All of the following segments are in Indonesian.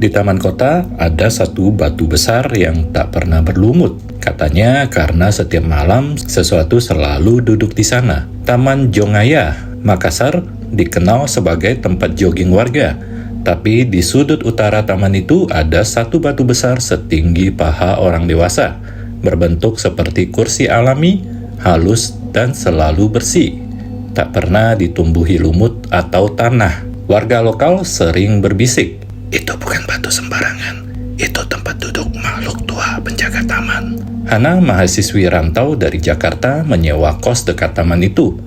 Di taman kota ada satu batu besar yang tak pernah berlumut. Katanya karena setiap malam sesuatu selalu duduk di sana. Taman Jongaya, Makassar, dikenal sebagai tempat jogging warga. Tapi di sudut utara taman itu ada satu batu besar setinggi paha orang dewasa, berbentuk seperti kursi alami, halus dan selalu bersih. Tak pernah ditumbuhi lumut atau tanah. Warga lokal sering berbisik, "Itu bukan batu sembarangan, itu tempat duduk makhluk tua penjaga taman." Hana, mahasiswi rantau dari Jakarta, menyewa kos dekat taman itu.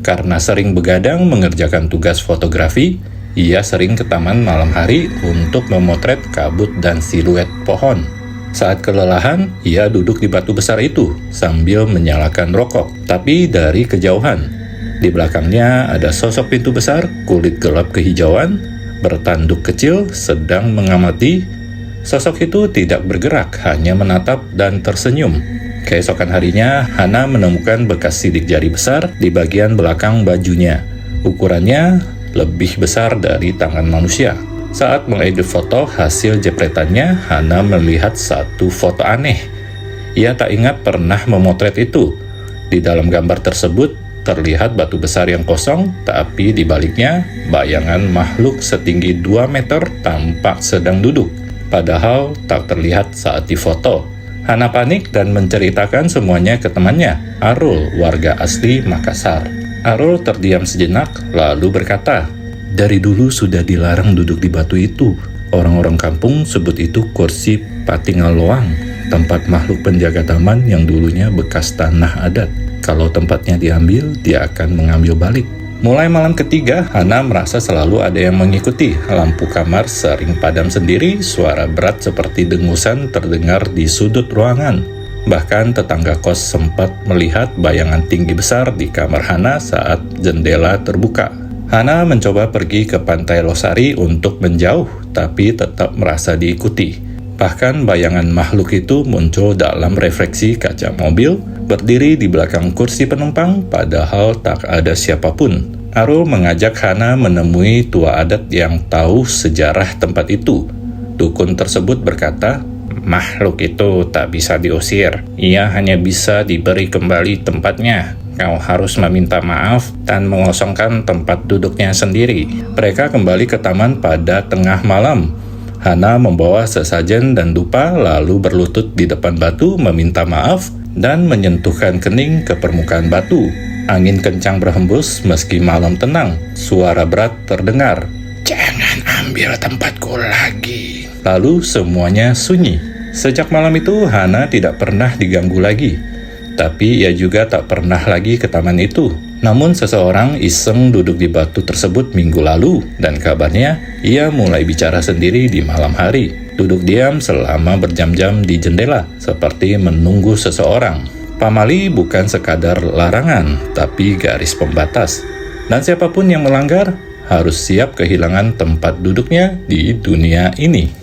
Karena sering begadang mengerjakan tugas fotografi, ia sering ke taman malam hari untuk memotret kabut dan siluet pohon. Saat kelelahan, ia duduk di batu besar itu sambil menyalakan rokok, tapi dari kejauhan. Di belakangnya ada sosok pintu besar, kulit gelap kehijauan, bertanduk kecil, sedang mengamati. Sosok itu tidak bergerak, hanya menatap dan tersenyum. Keesokan harinya, Hana menemukan bekas sidik jari besar di bagian belakang bajunya. Ukurannya lebih besar dari tangan manusia. Saat mengedit foto hasil jepretannya, Hana melihat satu foto aneh. Ia tak ingat pernah memotret itu. Di dalam gambar tersebut, terlihat batu besar yang kosong, tapi di baliknya bayangan makhluk setinggi 2 meter tampak sedang duduk. Padahal tak terlihat saat difoto. Hana panik dan menceritakan semuanya ke temannya, Arul, warga asli Makassar. Arul terdiam sejenak, lalu berkata, "Dari dulu sudah dilarang duduk di batu itu. Orang-orang kampung sebut itu kursi Patingaloang, tempat makhluk penjaga taman yang dulunya bekas tanah adat. Kalau tempatnya diambil, dia akan mengambil balik." Mulai malam ketiga, Hana merasa selalu ada yang mengikuti. Lampu kamar sering padam sendiri, suara berat seperti dengusan terdengar di sudut ruangan. Bahkan tetangga kos sempat melihat bayangan tinggi besar di kamar Hana saat jendela terbuka. Hana mencoba pergi ke pantai Losari untuk menjauh, tapi tetap merasa diikuti. Bahkan bayangan makhluk itu muncul dalam refleksi kaca mobil, berdiri di belakang kursi penumpang, padahal tak ada siapapun. Arul mengajak Hana menemui tua adat yang tahu sejarah tempat itu. Dukun tersebut berkata, "Makhluk itu tak bisa diusir. Ia hanya bisa diberi kembali tempatnya. Kau harus meminta maaf dan mengosongkan tempat duduknya sendiri." Mereka kembali ke taman pada tengah malam. Hana membawa sesajen dan dupa, lalu berlutut di depan batu meminta maaf dan menyentuhkan kening ke permukaan batu. Angin kencang berhembus meski malam tenang. Suara berat terdengar, "Jangan ambil tempatku lagi." Lalu semuanya sunyi. Sejak malam itu Hana tidak pernah diganggu lagi. Tapi ia juga tak pernah lagi ke taman itu. Namun seseorang iseng duduk di batu tersebut minggu lalu, dan kabarnya ia mulai bicara sendiri di malam hari. Duduk diam selama berjam-jam di jendela, seperti menunggu seseorang. Pamali bukan sekadar larangan, tapi garis pembatas. Dan siapapun yang melanggar harus siap kehilangan tempat duduknya di dunia ini.